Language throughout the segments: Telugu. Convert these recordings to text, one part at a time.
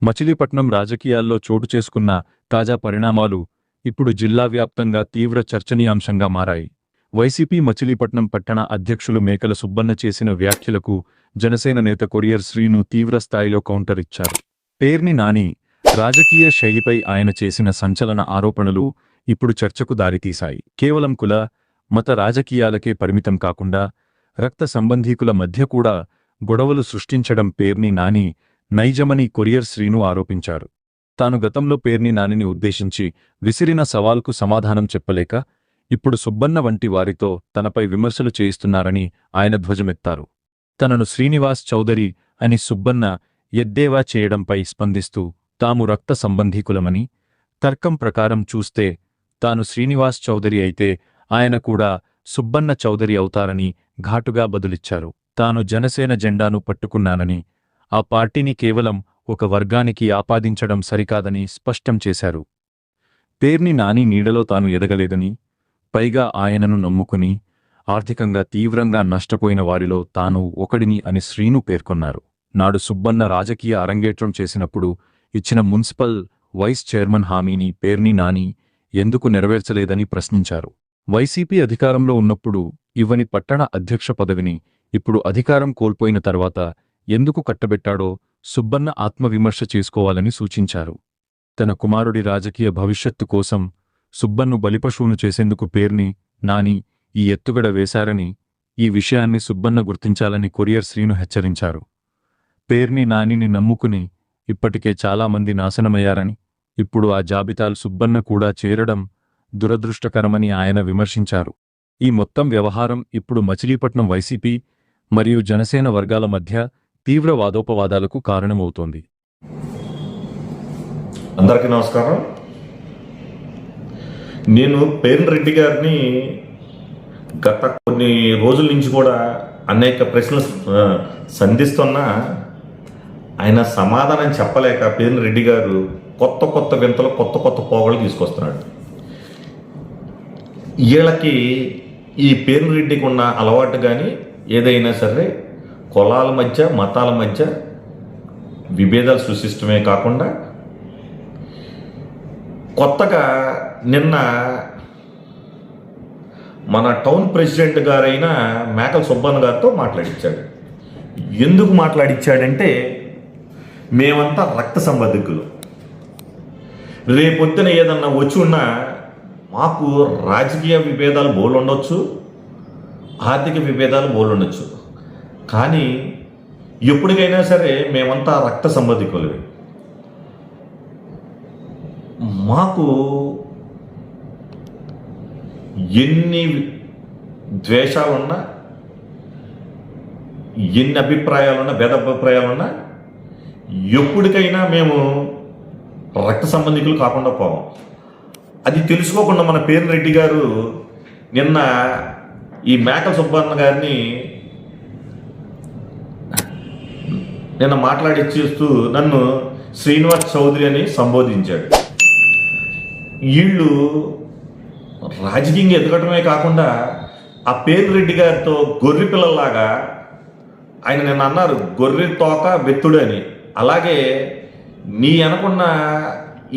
మచిలీపట్నం రాజకీయాల్లో చోటు చేసుకున్న తాజా పరిణామాలు ఇప్పుడు జిల్లా వ్యాప్తంగా తీవ్ర చర్చనీయాంశంగా మారాయి. వైసీపీ మచిలీపట్నం పట్టణ అధ్యక్షులు మేకల సుబ్బన్న చేసిన వ్యాఖ్యలకు జనసేన నేత కొరియర్ శ్రీను తీవ్ర స్థాయిలో కౌంటర్ ఇచ్చారు. పేర్ని నాని రాజకీయ శైలిపై ఆయన చేసిన సంచలన ఆరోపణలు ఇప్పుడు చర్చకు దారితీశాయి. కేవలం కుల, మత రాజకీయాలకే పరిమితం కాకుండా రక్త సంబంధీకుల మధ్య కూడా గొడవలు సృష్టించడం పేర్ని నాని నైజమని కొరియర్ శ్రీను ఆరోపించారు. తాను గతంలో పేర్ని నానిని ఉద్దేశించి విసిరిన సవాల్కు సమాధానం చెప్పలేక ఇప్పుడు సుబ్బన్న వంటి వారితో తనపై విమర్శలు చేయిస్తున్నారని ఆయన ధ్వజమెత్తారు. తనను శ్రీనివాస్ చౌదరి అని సుబ్బన్న ఎద్దేవా చేయడంపై స్పందిస్తూ తాము రక్త సంబంధీకులమని, తర్కం ప్రకారం చూస్తే తాను శ్రీనివాస్ చౌదరి అయితే ఆయన కూడా సుబ్బన్న చౌదరి అవుతారని ఘాటుగా బదులిచ్చారు. తాను జనసేన జెండాను పట్టుకున్నానని, ఆ పార్టీని కేవలం ఒక వర్గానికి ఆపాదించడం సరికాదని స్పష్టం చేశారు. పేర్ని నాని నీడలో తాను ఎదగలేదని, పైగా ఆయనను నమ్ముకుని ఆర్థికంగా తీవ్రంగా నష్టపోయిన వారిలో తాను ఒకడిని అని శ్రీను పేర్కొన్నారు. నాడు సుబ్బన్న రాజకీయ అరంగేట్రం చేసినప్పుడు ఇచ్చిన మున్సిపల్ వైస్ చైర్మన్ హామీని పేర్ని నాని ఎందుకు నెరవేర్చలేదని ప్రశ్నించారు. వైసీపీ అధికారంలో ఉన్నప్పుడు ఇవ్వని పట్టణ అధ్యక్ష పదవిని ఇప్పుడు అధికారం కోల్పోయిన తర్వాత ఎందుకు కట్టబెట్టాడో సుబ్బన్న ఆత్మవిమర్శ చేసుకోవాలని సూచించారు. తన కుమారుడి రాజకీయ భవిష్యత్తు కోసం సుబ్బన్ను బలిపశువును చేసేందుకు పేర్ని నాని ఈ ఎత్తుగడ వేశారని, ఈ విషయాన్ని సుబ్బన్న గుర్తించాలని కొరియర్ శ్రీను హెచ్చరించారు. పేర్ని నానిని నమ్ముకుని ఇప్పటికే చాలామంది నాశనమయ్యారని, ఇప్పుడు ఆ జాబితాలు సుబ్బన్న కూడా చేరడం దురదృష్టకరమని ఆయన విమర్శించారు. ఈ మొత్తం వ్యవహారం ఇప్పుడు మచిలీపట్నం వైసీపీ మరియు జనసేన వర్గాల మధ్య తీవ్ర వాదోపవాదాలకు కారణమవుతోంది. అందరికీ నమస్కారం. నేను పేర్ని రెడ్డి గారిని గత కొన్ని రోజుల నుంచి కూడా అనేక ప్రశ్నలు సంధిస్తున్నా ఆయన సమాధానం చెప్పలేక పేర్ని రెడ్డి గారు కొత్త కొత్త వింతలు, కొత్త కొత్త పోగలు తీసుకొస్తున్నాడు. వీళ్ళకి ఈ పేర్ని రెడ్డికి ఉన్న అలవాటు కానీ ఏదైనా సరే కులాల మధ్య, మతాల మధ్య విభేదాలు సృష్టించడమే కాకుండా కొత్తగా నిన్న మన టౌన్ ప్రెసిడెంట్ గారైన మేకల సుబ్బన్న గారితో మాట్లాడించాడు. ఎందుకు మాట్లాడించాడంటే, మేమంతా రక్త సంబంధికులు, రేపొద్దున ఏదన్నా వచ్చి ఉన్నా మాకు రాజకీయ విభేదాలు బోలు ఉండొచ్చు, ఆర్థిక విభేదాలు బోలు ఉండొచ్చు, కానీ ఎప్పటికైనా సరే మేమంతా రక్త సంబంధికులు. మాకు ఎన్ని ద్వేషాలున్నా, ఎన్ని అభిప్రాయాలున్నా, భేదాభిప్రాయాలున్నా ఎప్పటికైనా మేము రక్త సంబంధికులు కాకుండా పోవం. అది తెలుసుకోకుండా మన పేర్ని రెడ్డి గారు నిన్న ఈ మేకల సుబ్బన్న గారిని నిన్న మాట్లాడిచ్చేస్తూ నన్ను శ్రీనివాస్ చౌదరి అని సంబోధించాడు. వీళ్ళు రాజకీయంగా ఎదగటమే కాకుండా ఆ పేర్ని రెడ్డి గారితో గొర్రె పిల్లల్లాగా ఆయన నిన్న అన్నారు, గొర్రె తోక బెత్తుడు అని. అలాగే నీ అనుకున్న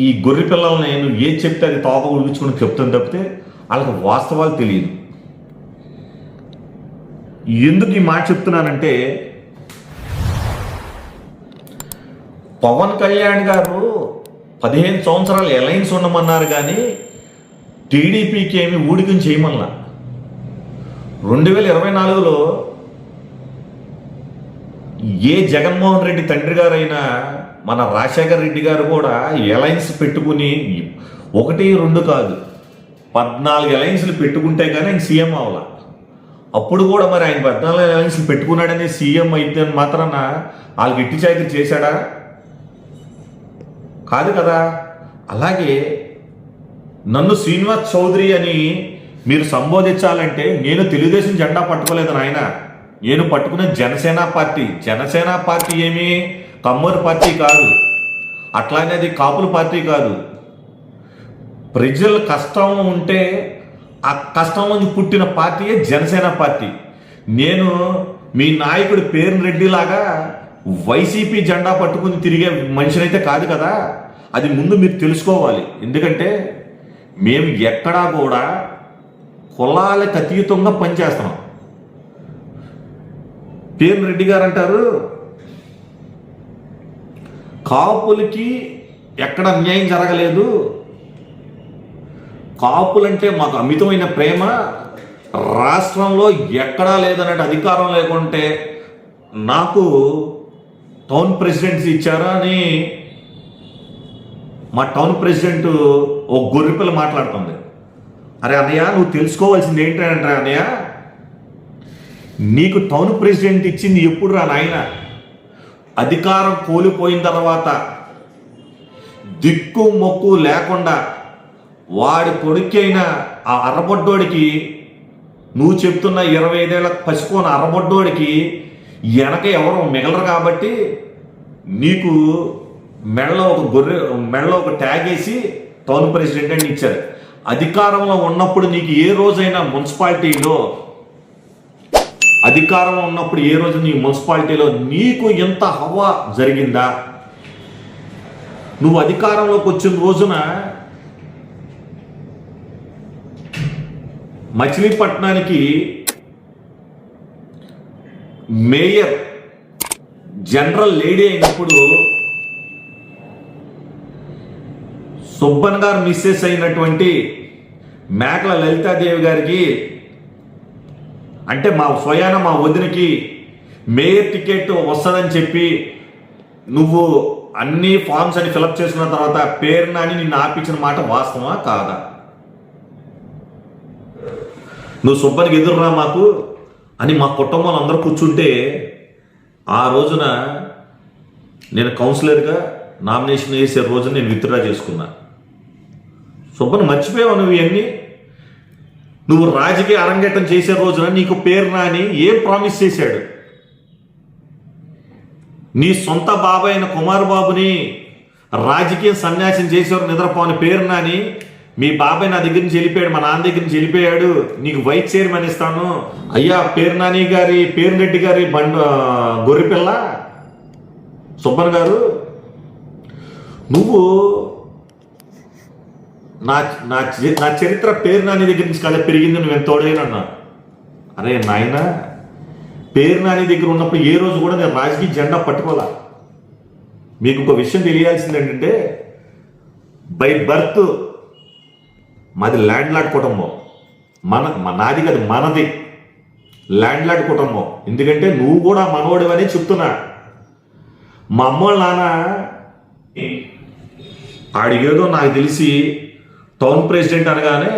ఈ గొర్రె పిల్లల్ని నువ్వు ఏది చెప్తే అది తోక ఉడిపించుకుని చెప్తాను తప్పితే వాళ్ళకి వాస్తవాలు తెలియదు. ఎందుకు ఈ మాట చెప్తున్నానంటే, పవన్ కళ్యాణ్ గారు 15 సంవత్సరాలు అలయన్స్ ఉండమన్నారు కానీ టీడీపీకి ఏమి ఊడికం చేయమల్లా. 2024లో ఏ జగన్మోహన్ రెడ్డి తండ్రి గారైనా మన రాజశేఖర్ రెడ్డి గారు కూడా అలయన్స్ పెట్టుకుని 1, 2 కాదు 14 అలయన్స్లు పెట్టుకుంటే కానీ ఆయన సీఎం అవ్వాల. అప్పుడు కూడా మరి ఆయన 14 అలయన్స్లు పెట్టుకున్నాడని సీఎం అయితే మాత్రాన వాళ్ళకి ఇట్టి చాకరీ చేశాడా? కాదు కదా. అలాగే నన్ను శ్రీనివాస్ చౌదరి అని మీరు సంబోధించాలంటే నేను తెలుగుదేశం జెండా పట్టుకోలేదు నాయన, నేను పట్టుకునే జనసేన పార్టీ. జనసేన పార్టీ ఏమీ కమ్మూరు పార్టీ కాదు, అట్లానే అది కాపుల పార్టీ కాదు. ప్రజల కష్టం ఉంటే ఆ కష్టం నుంచి పుట్టిన పార్టీయే జనసేన పార్టీ. నేను మీ నాయకుడి పేర్ని రెడ్డి లాగా వైసీపీ జెండా పట్టుకుని తిరిగే మనిషినైతే కాదు కదా. అది ముందు మీరు తెలుసుకోవాలి. ఎందుకంటే మేము ఎక్కడా కూడా కులాలకు అతీతంగా పనిచేస్తున్నాం. పేర్ని రెడ్డి గారు అంటారు, కాపులకి ఎక్కడ అన్యాయం జరగలేదు, కాపులంటే మాకు అమితమైన ప్రేమ, రాష్ట్రంలో ఎక్కడా లేదన్నట్టు అధికారం లేకుంటే నాకు టౌన్ ప్రెసిడెన్సీ ఇచ్చారా అని మా టౌన్ ప్రెసిడెంట్ ఓ గొర్రెపిల్ల మాట్లాడుతుంది. అరే అన్నయ్య, నువ్వు తెలుసుకోవాల్సింది ఏంటంటే అన్నయ్య, నీకు టౌన్ ప్రెసిడెంట్ ఇచ్చింది ఎప్పుడు రా నాయన? అధికారం కోల్పోయిన తర్వాత దిక్కు మొక్కు లేకుండా వాడి కొడుకైన ఆ అరబొడ్డోడికి, నువ్వు చెప్తున్న 25 ఏళ్ళ పసిపోన అరబొడ్డోడికి వెనక ఎవరు మిగలరు కాబట్టి నీకు మెడలో ఒక ట్యాగ్ వేసి టౌన్ ప్రెసిడెంట్ అని ఇచ్చారు. అధికారంలో ఉన్నప్పుడు నీకు ఏ రోజైనా మున్సిపాలిటీలో నీ మున్సిపాలిటీలో నీకు ఎంత హవా జరిగిందా? నువ్వు అధికారంలోకి వచ్చిన రోజున మచిలీపట్నానికి మేయర్ జనరల్ లేడీ అయినప్పుడు సుబ్బన్ గారు మిస్సెస్ అయినటువంటి మేకల లలితాదేవి గారికి, అంటే మా స్వయాన మా వదినకి మేయర్ టికెట్ వస్తుందని చెప్పి నువ్వు అన్ని ఫామ్స్ అని ఫిలప్ చేసుకున్న తర్వాత పేరు నాని నిన్ను ఆపించిన మాట వాస్తవమా కాదా? నువ్వు సుబ్బనికి ఎదురురా మాకు అని మా కుటుంబంలో అందరూ కూర్చుంటే ఆ రోజున నేను కౌన్సిలర్గా నామినేషన్ వేసే రోజున నేను విత్డ్రా చేసుకున్నా. సుబ్బను మర్చిపోయావు నువ్వు ఇవన్నీ. నువ్వు రాజకీయ అరంగేటం చేసే రోజున నీకు పేరు నాని ఏం ప్రామిస్ చేశాడు? నీ సొంత బాబాయ్ అయిన కుమార్ బాబుని రాజకీయ సన్యాసం చేసేవారు నిద్రపోని పేరు నాని మీ బాబాయ్ నా దగ్గర నుంచి వెళ్ళిపోయాడు, మా నాన్న దగ్గర నుంచి వెళ్ళిపోయాడు, నీకు వైస్ చైర్మన్ ఇస్తాను. అయ్యా పేరు నాని గారి, పేరు రెడ్డి గారి గొర్రెపిల్ల సుబ్బన్ గారు, నువ్వు నా చరిత్ర పేరు నాని దగ్గర నుంచి కదా పెరిగింది, నువ్వు ఎంత తోడైనా. అరే నాయన, పేరు నాని దగ్గర ఉన్నప్పుడు ఏ రోజు కూడా నేను రాజకీయ జెండా పట్టుకోవాలా. మీకు ఒక విషయం తెలియాల్సింది ఏంటంటే, బై బర్త్ మాది ల్యాండ్ లార్డ్ కుటుంబం. నాది కాదు, మనది ల్యాండ్ లార్డ్ కుటుంబం. ఎందుకంటే నువ్వు కూడా మనోడివని చెప్తున్నా. మా అమ్మ వాళ్ళ నాన్న ఆడిగేదో నాకు తెలిసి టౌన్ ప్రెసిడెంట్ అనగానే